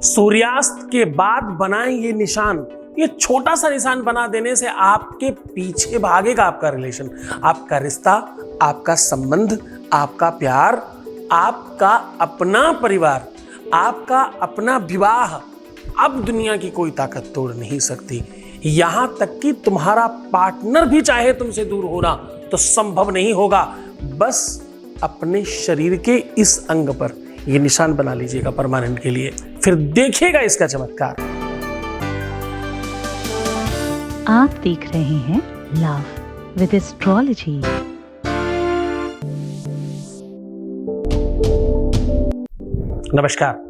सूर्यास्त के बाद बनाए ये निशान, ये छोटा सा निशान बना देने से आपके पीछे भागेगा आपका रिलेशन, आपका रिश्ता, आपका संबंध, आपका प्यार, आपका अपना परिवार, आपका अपना विवाह। अब दुनिया की कोई ताकत तोड़ नहीं सकती। यहां तक कि तुम्हारा पार्टनर भी चाहे तुमसे दूर होना तो संभव नहीं होगा। बस अपने शरीर के इस अंग पर ये निशान बना लीजिएगा परमानेंट के लिए, फिर देखिएगा इसका चमत्कार। आप देख रहे हैं लव विद एस्ट्रोलॉजी। नमस्कार,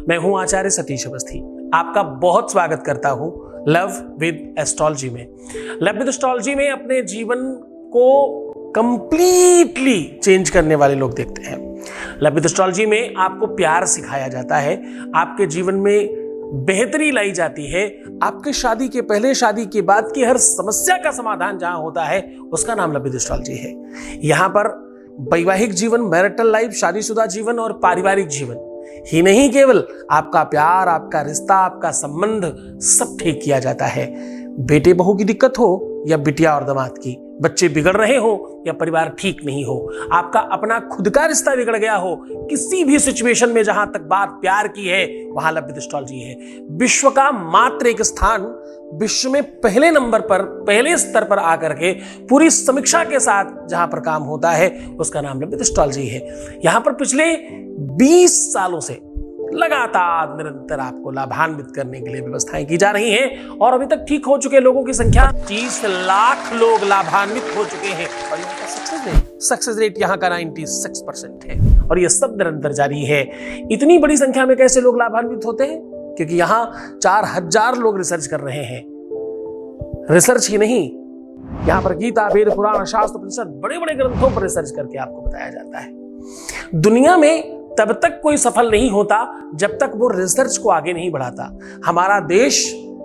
मैं हूं आचार्य सतीश अवस्थी। आपका बहुत स्वागत करता हूं लव विद एस्ट्रोलॉजी में। लव विद एस्ट्रोलॉजी में अपने जीवन को कंप्लीटली चेंज करने वाले लोग देखते हैं। लव विद एस्ट्रोलॉजी में आपको प्यार सिखाया जाता है, आपके जीवन में बेहतरी लाई जाती है। आपके शादी के पहले, शादी के बाद की हर समस्या का समाधान जहां होता है उसका नाम लव विद एस्ट्रोलॉजी है। यहां पर वैवाहिक जीवन, मैरिटल लाइफ, शादीशुदा जीवन और पारिवारिक जीवन ही नहीं, केवल आपका प्यार, आपका रिश्ता, आपका संबंध सब ठीक किया जाता है। बेटे बहू की दिक्कत हो या बिटिया और दामाद की, बच्चे बिगड़ रहे हो या परिवार ठीक नहीं हो, आपका अपना खुद का रिश्ता बिगड़ गया हो, किसी भी सिचुएशन में जहां तक बात प्यार की है वहां लव विद एस्ट्रोलॉजी है। विश्व का मात्र एक स्थान, विश्व में पहले नंबर पर, पहले स्तर पर आकर के पूरी समीक्षा के साथ जहां पर काम होता है उसका नाम लव विद एस्ट्रोलॉजी है। यहां पर पिछले 20 सालों से लगातार निरंतर आपको लाभान्वित करने के लिए व्यवस्थाएं की जा रही हैं और अभी तक ठीक हो चुके लोगों की संख्या 30 लाख लोग लाभान्वित हो चुके हैं और यहाँ का सक्सेस रेट यहाँ का 96% है और ये सब निरंतर जारी है। इतनी बड़ी संख्या में कैसे लोग लाभान्वित होते हैं? क्योंकि यहाँ 4000 लोग रिसर्च कर रहे हैं। रिसर्च ही नहीं, यहाँ पर गीता, वेद, पुराण, शास्त्र, उपनिषद, बड़े बड़े ग्रंथों पर रिसर्च करके आपको बताया जाता है। दुनिया में तब तक कोई सफल नहीं होता जब तक वो रिसर्च को आगे नहीं बढ़ाता। हमारा देश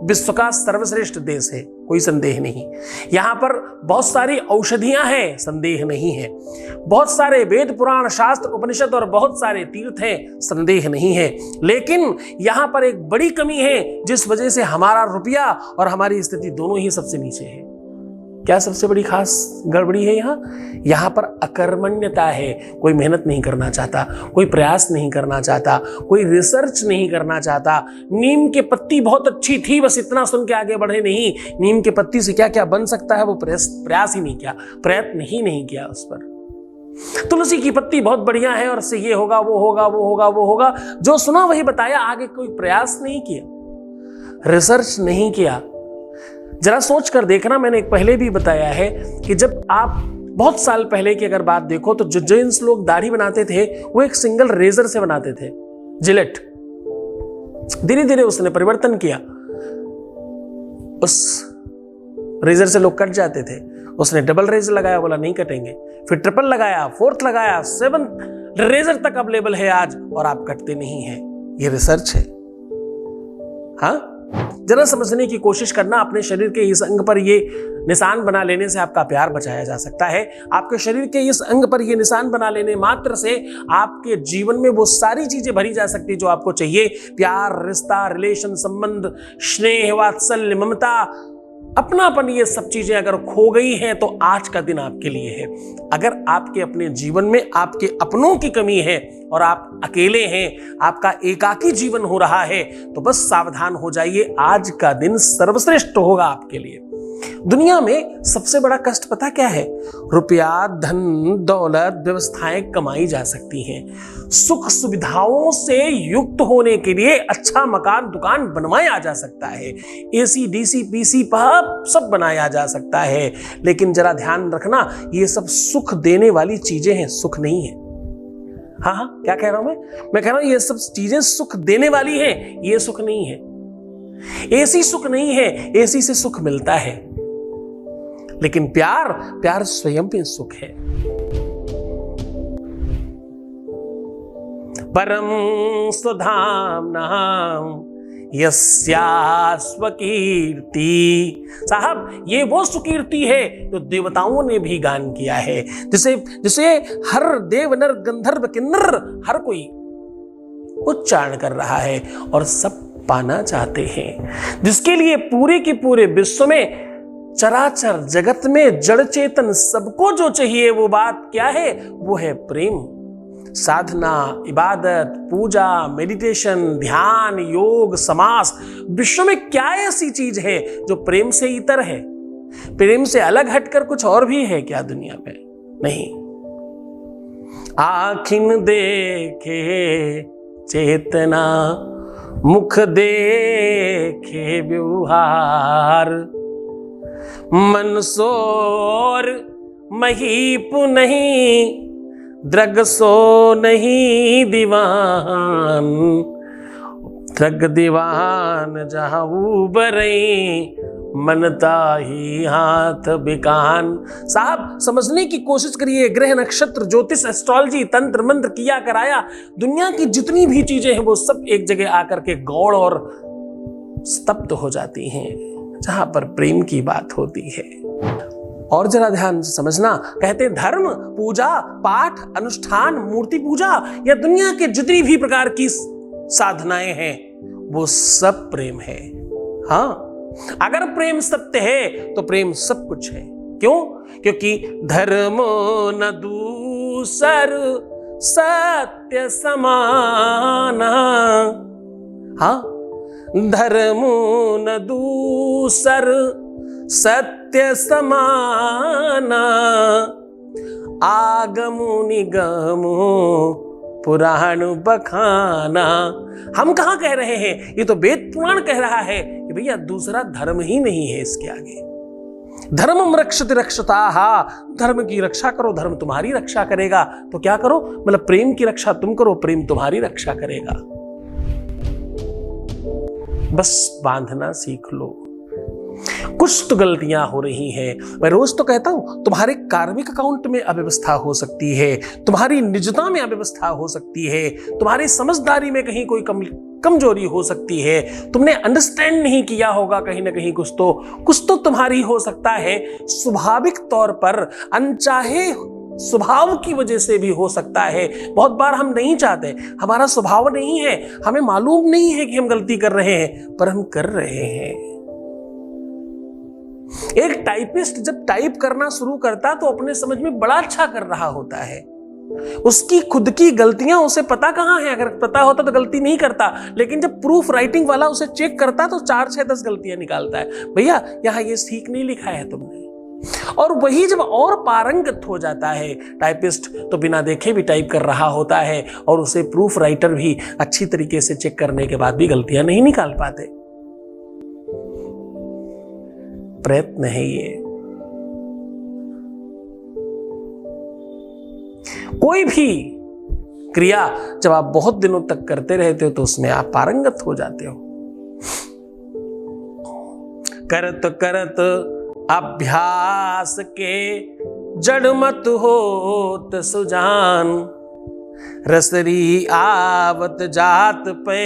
विश्व का सर्वश्रेष्ठ देश है, कोई संदेह नहीं। यहाँ पर बहुत सारी औषधियां हैं, संदेह नहीं है। बहुत सारे वेद, पुराण, शास्त्र, उपनिषद और बहुत सारे तीर्थ हैं, संदेह नहीं है। लेकिन यहाँ पर एक बड़ी कमी है जिस वजह से हमारा रुपया और हमारी स्थिति दोनों ही सबसे नीचे है। क्या सबसे बड़ी खास गड़बड़ी है? यहाँ पर अकर्मण्यता है। कोई मेहनत नहीं करना चाहता, कोई प्रयास नहीं करना चाहता, कोई रिसर्च नहीं करना चाहता। नीम के पत्ती बहुत अच्छी थी, बस इतना सुन के आगे बढ़े नहीं। नीम के पत्ती से क्या क्या बन सकता है वो प्रयास ही नहीं किया, प्रयत्न ही नहीं किया उस पर। तुलसी की पत्ती बहुत बढ़िया है और इससे ये होगा, वो होगा, वो होगा, वो होगा, जो सुना वही बताया, आगे कोई प्रयास नहीं किया, रिसर्च नहीं किया। जरा सोच कर देखना, मैंने एक पहले भी बताया है कि जब आप बहुत साल पहले की अगर बात देखो तो जो जेंट्स लोग दाढ़ी बनाते थे वो एक सिंगल रेजर से बनाते थे, जिलेट। धीरे धीरे उसने परिवर्तन किया, उस रेजर से लोग कट जाते थे। उसने डबल रेजर लगाया, बोला नहीं कटेंगे, फिर ट्रिपल लगाया, फोर्थ लगाया, 7 रेजर तक अवेलेबल है आज और आप कटते नहीं हैं। ये रिसर्च है। हाँ, जरा समझने की कोशिश करना। अपने शरीर के इस अंग पर ये निशान बना लेने से आपका प्यार बचाया जा सकता है। आपके शरीर के इस अंग पर ये निशान बना लेने मात्र से आपके जीवन में वो सारी चीजें भरी जा सकती है जो आपको चाहिए। प्यार, रिश्ता, रिलेशन, संबंध, स्नेह, वात्सल्य, ममता, अपनापन, ये सब चीजें अगर खो गई हैं तो आज का दिन आपके लिए है। अगर आपके अपने जीवन में आपके अपनों की कमी है और आप अकेले हैं, आपका एकाकी जीवन हो रहा है, तो बस सावधान हो जाइए, आज का दिन सर्वश्रेष्ठ होगा आपके लिए। दुनिया में सबसे बड़ा कष्ट पता क्या है? रुपया, धन, दौलत, व्यवस्थाएं कमाई जा सकती हैं। सुख सुविधाओं से युक्त होने के लिए अच्छा मकान, दुकान बनवाया जा सकता है। एसी, डीसी, पीसी, पब सब बनाया जा सकता है। लेकिन जरा ध्यान रखना, ये सब सुख देने वाली चीजें हैं, सुख नहीं है। हाँ, क्या कह रहा हूं मैं कह रहा हूं ये सब चीजें सुख देने वाली हैं, ये सुख नहीं है। एसी सुख नहीं है, एसी से सुख मिलता है। लेकिन प्यार स्वयं में सुख है। परम सुधाम्ना यस्या स्वकीर्ति। साहब, ये वो सुकीर्ति है जो देवताओं ने भी गान किया है, जिसे हर देव, नर, गंधर्व, किन्नर हर कोई उच्चारण कर रहा है और सब पाना चाहते हैं, जिसके लिए पूरे के पूरे विश्व में, चराचर जगत में, जड़ चेतन सबको जो चाहिए वो बात क्या है? वो है प्रेम। साधना, इबादत, पूजा, मेडिटेशन, ध्यान, योग, समास, विश्व में क्या ऐसी चीज है जो प्रेम से इतर है? प्रेम से अलग हटकर कुछ और भी है क्या दुनिया में? नहीं। आखिन देखे चेतना, मुख देखे व्यवहार, मन सोर महीप नहीं, द्रग सो नहीं दीवान, द्रग दीवान जहां उबरई, मनता ही हाथ बिकान। साहब समझने की कोशिश करिए, ग्रह नक्षत्र, ज्योतिष, एस्ट्रोलॉजी, तंत्र मंत्र किया कराया, दुनिया की जितनी भी चीजें हैं वो सब एक जगह आकर के गौड़ और स्तब्ध हो जाती हैं जहां पर प्रेम की बात होती है। और जरा ध्यान से समझना, कहते हैं धर्म, पूजा, पाठ, अनुष्ठान, मूर्ति पूजा या दुनिया के जितनी भी प्रकार की साधनाएं हैं वो सब प्रेम है। हाँ, अगर प्रेम सत्य है तो प्रेम सब कुछ है। क्यों? क्योंकि धर्म न दूसर सत्य समाना। हाँ, धर्म न दूसर सत्य समाना, आगमु निगमु पुराण बखाना। हम कहां कह रहे हैं? ये तो वेद पुराण कह रहा है कि भैया दूसरा धर्म ही नहीं है इसके आगे। धर्मम रक्षति रक्षताः, धर्म की रक्षा करो, धर्म तुम्हारी रक्षा करेगा। तो क्या करो? मतलब प्रेम की रक्षा तुम करो, प्रेम तुम्हारी रक्षा करेगा। बस बांधना सीख लो। कुछ तो गलतियां हो रही हैं। मैं रोज तो कहता हूं तुम्हारे कार्मिक अकाउंट में अव्यवस्था हो सकती है, तुम्हारी निजता में अव्यवस्था हो सकती है, तुम्हारी समझदारी में कहीं कोई कमजोरी हो सकती है, तुमने अंडरस्टैंड नहीं किया होगा कहीं ना कहीं कुछ तो तुम्हारी हो सकता है। स्वाभाविक तौर पर अनचाहे स्वभाव की वजह से भी हो सकता है। बहुत बार हम नहीं चाहते, हमारा स्वभाव नहीं है, हमें मालूम नहीं है कि हम गलती कर रहे हैं, पर हम कर रहे हैं। एक टाइपिस्ट जब टाइप करना शुरू करता तो अपने समझ में बड़ा अच्छा कर रहा होता है, उसकी खुद की गलतियां उसे पता कहां है। अगर पता होता तो गलती नहीं करता, लेकिन जब प्रूफ राइटिंग वाला उसे चेक करता तो 4, 6, 10 गलतियां निकालता है। भैया यहां ये ठीक नहीं लिखा है तुमने। और वही जब और पारंगत हो जाता है टाइपिस्ट, तो बिना देखे भी टाइप कर रहा होता है और उसे प्रूफ राइटर भी अच्छी तरीके से चेक करने के बाद भी गलतियां नहीं निकाल पाते। प्रयत्न है ये। कोई भी क्रिया जब आप बहुत दिनों तक करते रहते हो तो उसमें आप पारंगत हो जाते हो। करत करत अभ्यास के जड़ मत होत सुजान, रसरी आवत जात पे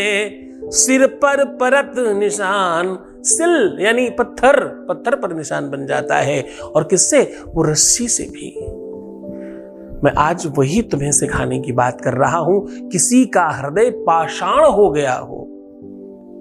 सिर पर परत निशान। सिल यानी पत्थर, पत्थर पर निशान बन जाता है। और किससे? वो रस्सी से भी। मैं आज वही तुम्हें सिखाने की बात कर रहा हूं। किसी का हृदय पाषाण हो गया हो,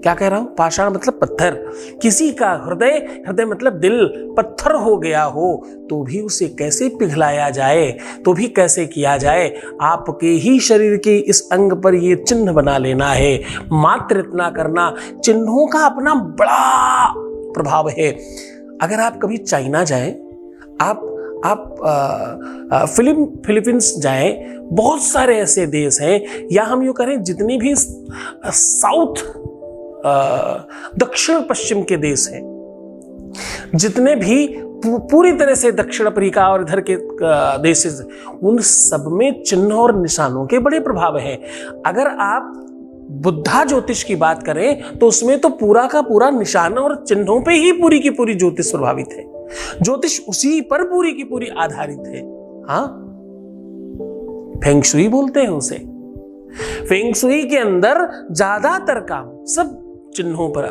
क्या कह रहा हूं? पाषाण मतलब पत्थर। किसी का हृदय, हृदय मतलब दिल, पत्थर हो गया हो तो भी उसे कैसे पिघलाया जाए, तो भी कैसे किया जाए। आपके ही शरीर के इस अंग पर ये चिन्ह बना लेना है। मात्र इतना करना। चिन्हों का अपना बड़ा प्रभाव है। अगर आप कभी चाइना जाएं, आप फिलीपींस जाएं, बहुत सारे ऐसे देश हैं, या हम यूं करें जितनी भी साउथ दक्षिण पश्चिम के देश हैं, जितने भी पूरी तरह से दक्षिण अफ्रीका और इधर के देश, उन सब में चिन्ह और निशानों के बड़े प्रभाव हैं। अगर आप बुद्धा ज्योतिष की बात करें तो उसमें तो पूरा का पूरा निशान और चिन्हों पे ही पूरी की पूरी ज्योतिष प्रभावित है। ज्योतिष उसी पर पूरी की पूरी आधारित है। हाँ, फेंग शुई बोलते हैं उसे। फेंग शुई के अंदर ज्यादातर काम सब चिन्हों पर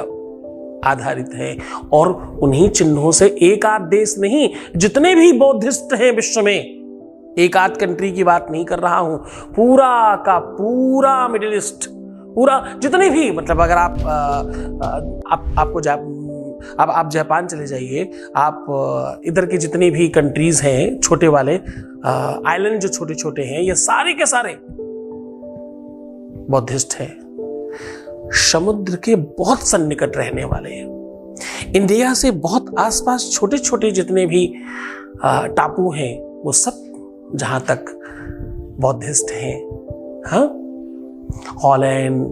आधारित है। और उन्हीं चिन्हों से एक आध देश नहीं, जितने भी बौद्धिस्ट हैं विश्व में, एक आध कंट्री की बात नहीं कर रहा हूं, पूरा का पूरा मिडिल ईस्ट, पूरा जितने भी मतलब अगर आपको अब आप जापान चले जाइए, आप इधर के जितनी भी कंट्रीज हैं छोटे वाले आइलैंड जो छोटे छोटे हैं, ये सारे के सारे बौद्धिस्ट हैं, समुद्र के बहुत सन्निकट रहने वाले हैं। इंडिया से बहुत आसपास छोटे छोटे जितने भी टापू हैं वो सब जहां तक बौद्धिस्ट हैं। हाँ, हॉलैंड,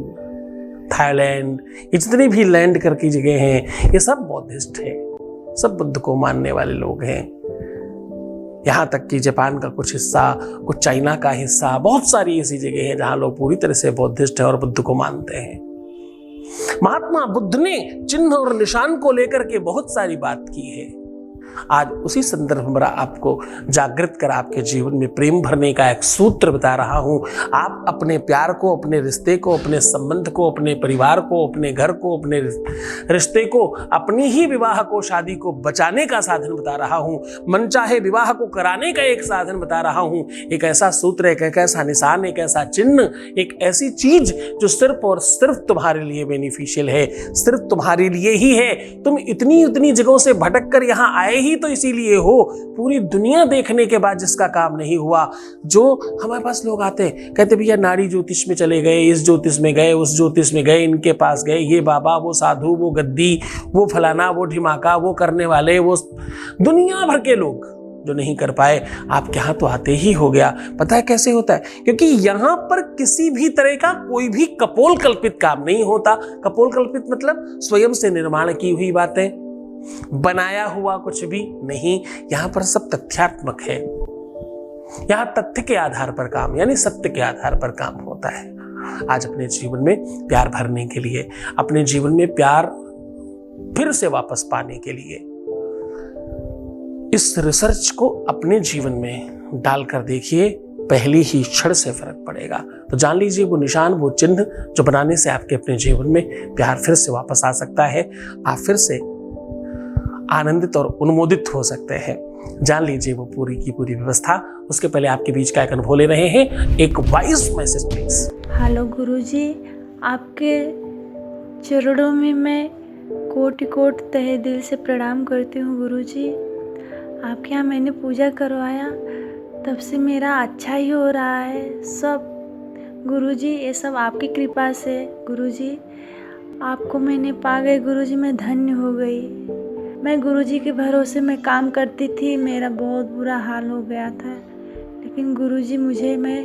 थाईलैंड, ये जितनी भी लैंड करके जगह हैं ये सब बौद्धिस्ट हैं, सब बुद्ध को मानने वाले लोग हैं। यहाँ तक कि जापान का कुछ हिस्सा, कुछ चाइना का हिस्सा, बहुत सारी ऐसी जगह हैं जहाँ लोग पूरी तरह से बौद्धिस्ट हैं और बुद्ध को मानते हैं। महात्मा बुद्ध ने चिन्ह और निशान को लेकर के बहुत सारी बात की है। आज उसी संदर्भ में आपको जागृत कर आपके जीवन में प्रेम भरने का एक सूत्र बता रहा हूं। आप अपने प्यार को, अपने रिश्ते को, अपने संबंध को, अपने परिवार को, अपने घर को, अपने रिश्ते को, अपनी ही विवाह को, शादी को बचाने का साधन बता रहा हूं। मनचाहे विवाह को कराने का एक साधन बता रहा हूं। एक ऐसा सूत्र, एक ऐसा निशान, एक ऐसा चिन्ह, एक ऐसी चीज जो सिर्फ और सिर्फ तुम्हारे लिए बेनिफिशियल है, सिर्फ तुम्हारे लिए ही है। तुम इतनी जगहों से भटक कर यहाँ आए ही तो इसीलिए हो। पूरी दुनिया देखने के बाद जिसका काम नहीं हुआ, जो हमारे पास लोग आते कहते भैया नाड़ी ज्योतिष में चले गए, इस ज्योतिष में गए, उस ज्योतिष में गए, इनके पास गए, ये बाबा, वो साधु, वो गद्दी, वो फलाना, वो ढिमाका, वो करने वाले, वो दुनिया भर के लोग जो नहीं कर पाए। आपके यहाँ तो आते ही हो गया। पता है कैसे होता है? क्योंकि यहाँ पर किसी भी तरह का कोई भी कपोल कल्पित काम नहीं होता। कपोल कल्पित मतलब स्वयं से निर्माण की हुई बातें, बनाया हुआ कुछ भी नहीं। यहां पर सब तथ्यात्मक है। यहां तथ्य के आधार पर काम, यानी सत्य के आधार पर काम होता है। आज अपने जीवन में प्यार भरने के लिए, अपने जीवन में प्यार फिर से वापस पाने के लिए इस रिसर्च को अपने जीवन में डालकर देखिए, पहली ही क्षण से फर्क पड़ेगा। तो जान लीजिए वो निशान, वो चिन्ह जो बनाने से आपके अपने जीवन में प्यार फिर से वापस आ सकता है। आप फिर से आनंदित और उन्मोदित हो सकते हैं। जान लीजिए वो पूरी की पूरी व्यवस्था। उसके पहले आपके बीच का एक अनुभव ले रहे हैं। एक वॉइस मैसेज प्लीज। हेलो गुरुजी, आपके चरणों में मैं कोटि कोटि तहे दिल से प्रणाम करती हूँ गुरुजी। आपके यहाँ मैंने पूजा करवाया, तब से मेरा अच्छा ही हो रहा है सब। गुरुजी ये सब आपकी कृपा से। गुरुजी आपको मैंने पा गई गुरुजी, मैं धन्य हो गई। मैं गुरुजी के भरोसे में काम करती थी, मेरा बहुत बुरा हाल हो गया था, लेकिन गुरुजी मैं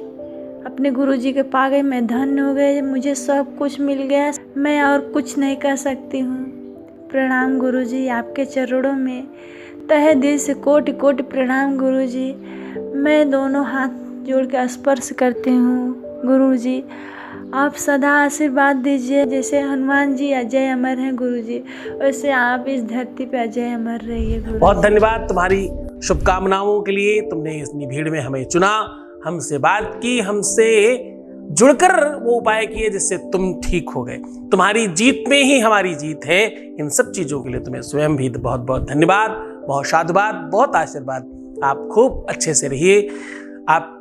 अपने गुरुजी के पा गई, मैं धन्य हो गई, मुझे सब कुछ मिल गया, मैं और कुछ नहीं कर सकती हूँ। प्रणाम गुरुजी, आपके चरणों में तहे दिल से कोटि कोटि प्रणाम गुरुजी। मैं दोनों हाथ जोड़ के स्पर्श करती हूँ गुरुजी। आप सदा आशीर्वाद दीजिए, जैसे हनुमान जी अजय अमर हैं गुरुजी, वैसे आप इस धरती पे अजय अमर रहिए गुरुजी। बहुत धन्यवाद तुम्हारी शुभकामनाओं के लिए। तुमने इतनी भीड़ में हमें चुना, हमसे बात की, हमसे जुड़कर वो उपाय किए जिससे तुम ठीक हो गए। तुम्हारी जीत में ही हमारी जीत है। इन सब चीजों के लिए तुम्हें स्वयं भी बहुत बहुत धन्यवाद, बहुत साधुवाद, बहुत आशीर्वाद। आप खूब अच्छे से रहिए। आप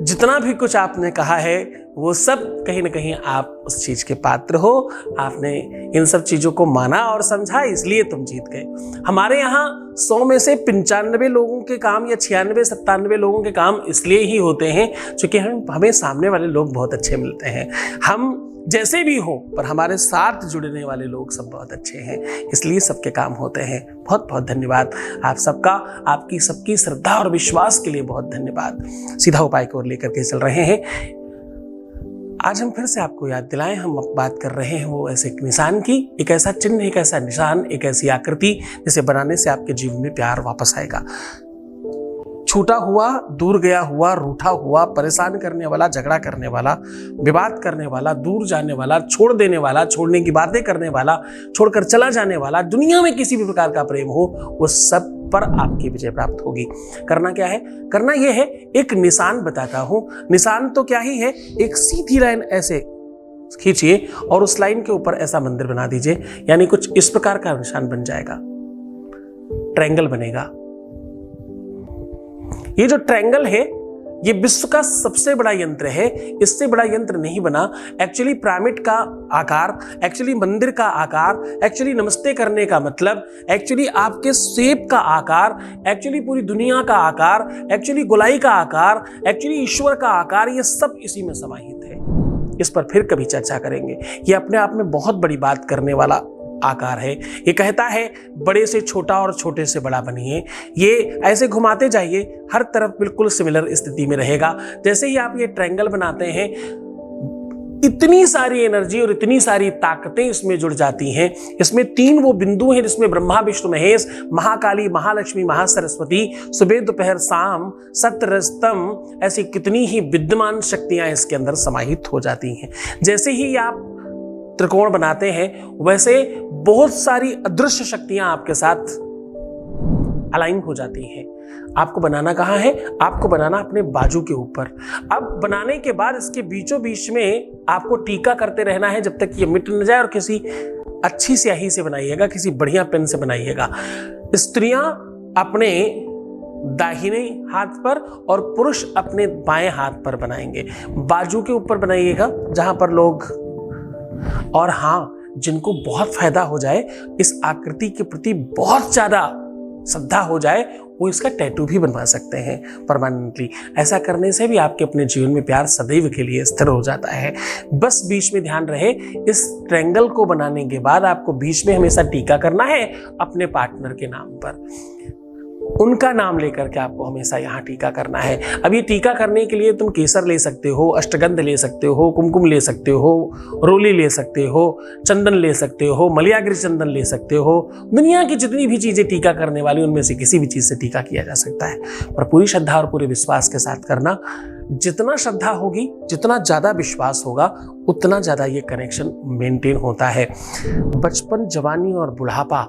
जितना भी कुछ आपने कहा है वो सब कहीं ना कहीं आप उस चीज के पात्र हो। आपने इन सब चीजों को माना और समझा, इसलिए तुम जीत गए। हमारे यहाँ 100 में से 95 लोगों के काम या 96-97 लोगों के काम इसलिए ही होते हैं क्योंकि हमें सामने वाले लोग बहुत अच्छे मिलते हैं। हम जैसे भी हो पर हमारे साथ जुड़ने वाले लोग सब बहुत अच्छे हैं, इसलिए सबके काम होते हैं। बहुत बहुत धन्यवाद आप सबका। आपकी सबकी श्रद्धा और विश्वास के लिए बहुत धन्यवाद। सीधा उपाय की ओर लेकर के चल रहे हैं। आज हम फिर से आपको याद दिलाएं, हम बात कर रहे हैं वो ऐसे निशान की, एक ऐसा चिन्ह, एक ऐसा निशान, एक ऐसी आकृति जिसे बनाने से आपके जीवन में प्यार वापस आएगा। छूटा हुआ, दूर गया हुआ, रूठा हुआ, परेशान करने वाला, झगड़ा करने वाला, विवाद करने वाला, दूर जाने वाला, छोड़ देने वाला, छोड़ने की बातें करने वाला, छोड़कर चला जाने वाला, दुनिया में किसी भी प्रकार का प्रेम हो, वो सब पर आपकी विजय प्राप्त होगी। करना क्या है? करना यह है, एक निशान बताता हूं। निशान तो क्या ही है, एक सीधी लाइन ऐसे खींचिए और उस लाइन के ऊपर ऐसा मंदिर बना दीजिए, यानी कुछ इस प्रकार का निशान बन जाएगा, ट्रायंगल बनेगा। ये जो ट्रायंगल है ये विश्व का सबसे बड़ा यंत्र है, इससे बड़ा यंत्र नहीं बना। एक्चुअली पिरामिड का आकार, एक्चुअली मंदिर का आकार, एक्चुअली नमस्ते करने का मतलब, एक्चुअली आपके सेब का आकार, एक्चुअली पूरी दुनिया का आकार, एक्चुअली गोलाई का आकार, एक्चुअली ईश्वर का आकार, ये सब इसी में समाहित है। इस पर फिर कभी चर्चा करेंगे। ये अपने आप में बहुत बड़ी बात करने वाला आकार है। ये कहता है बड़े से छोटा और छोटे से बड़ा बनिए। ये ऐसे घुमाते जाइए, हर तरफ बिल्कुल सिमिलर स्थिति में रहेगा। जैसे ही आप ये ट्रायंगल बनाते हैं, इतनी सारी एनर्जी और इतनी सारी ताकतें इसमें जुड़ जाती हैं। इसमें 3 वो बिंदु हैं जिसमें ब्रह्मा, विष्णु, महेश, महाकाली, महालक्ष्मी, महासरस्वती, सुबह दोपहर शाम, सतरजतम, ऐसी कितनी ही विद्यमान शक्तियां इसके अंदर समाहित हो जाती हैं। जैसे ही आप त्रिकोण बनाते हैं, वैसे बहुत सारी अदृश्य शक्तियां आपके साथ अलाइन हो जाती हैं। आपको बनाना कहाँ है? आपको बनाना अपने बाजू के ऊपर। अब बनाने के बाद इसके बीचों बीच में आपको टीका करते रहना है जब तक ये मिट न जाए, और किसी अच्छी स्याही से बनाइएगा, किसी बढ़िया पेन से बनाइएगा। स्त्रियां अपने दाहिने हाथ पर और पुरुष अपने बाएं हाथ पर बनाएंगे। बाजू के ऊपर बनाइएगा जहां पर लोग, और हाँ, जिनको बहुत फायदा हो जाए, इस आकृति के प्रति बहुत ज्यादा श्रद्धा हो जाए, वो इसका टैटू भी बनवा सकते हैं परमानेंटली। ऐसा करने से भी आपके अपने जीवन में प्यार सदैव के लिए स्थिर हो जाता है। बस बीच में ध्यान रहे, इस ट्रायंगल को बनाने के बाद आपको बीच में हमेशा टीका करना है अपने पार्टनर के नाम पर। उनका नाम लेकर के आपको हमेशा यहाँ टीका करना है। अब ये टीका करने के लिए तुम केसर ले सकते हो, अष्टगंध ले सकते हो, कुमकुम ले सकते हो, रोली ले सकते हो, चंदन ले सकते हो, मलयाग्री चंदन ले सकते हो। दुनिया की जितनी भी चीज़ें टीका करने वाली, उनमें से किसी भी चीज़ से टीका किया जा सकता है, पर पूरी श्रद्धा और पूरे विश्वास के साथ करना। जितना श्रद्धा होगी, जितना ज़्यादा विश्वास होगा, उतना ज़्यादा ये कनेक्शन मेंटेन होता है। बचपन, जवानी और बुढ़ापा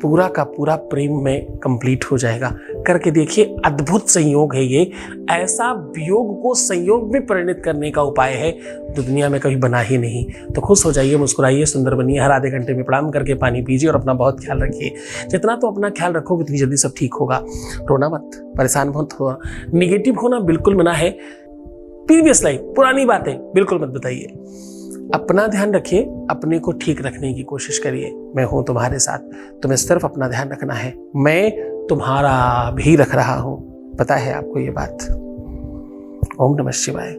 पूरा का पूरा प्रेम में कंप्लीट हो जाएगा। करके देखिए, अद्भुत संयोग है ये। ऐसा वियोग को संयोग में परिणत करने का उपाय है जो दुनिया में कभी बना ही नहीं। तो खुश हो जाइए, मुस्कुराइए, सुंदर बनिए। हर आधे घंटे में प्रणाम करके पानी पीजिए और अपना बहुत ख्याल रखिए। जितना तो अपना ख्याल रखोगे उतनी जल्दी सब ठीक होगा। रोना मत, परेशान मत हो, निगेटिव होना बिल्कुल मना है। प्रीवियस लाइफ, पुरानी बातें बिल्कुल मत बताइए। अपना ध्यान रखिए, अपने को ठीक रखने की कोशिश करिए। मैं हूं तुम्हारे साथ, तुम्हें सिर्फ अपना ध्यान रखना है। मैं तुम्हारा भी रख रहा हूं, पता है आपको ये बात। ओम नमः शिवाय।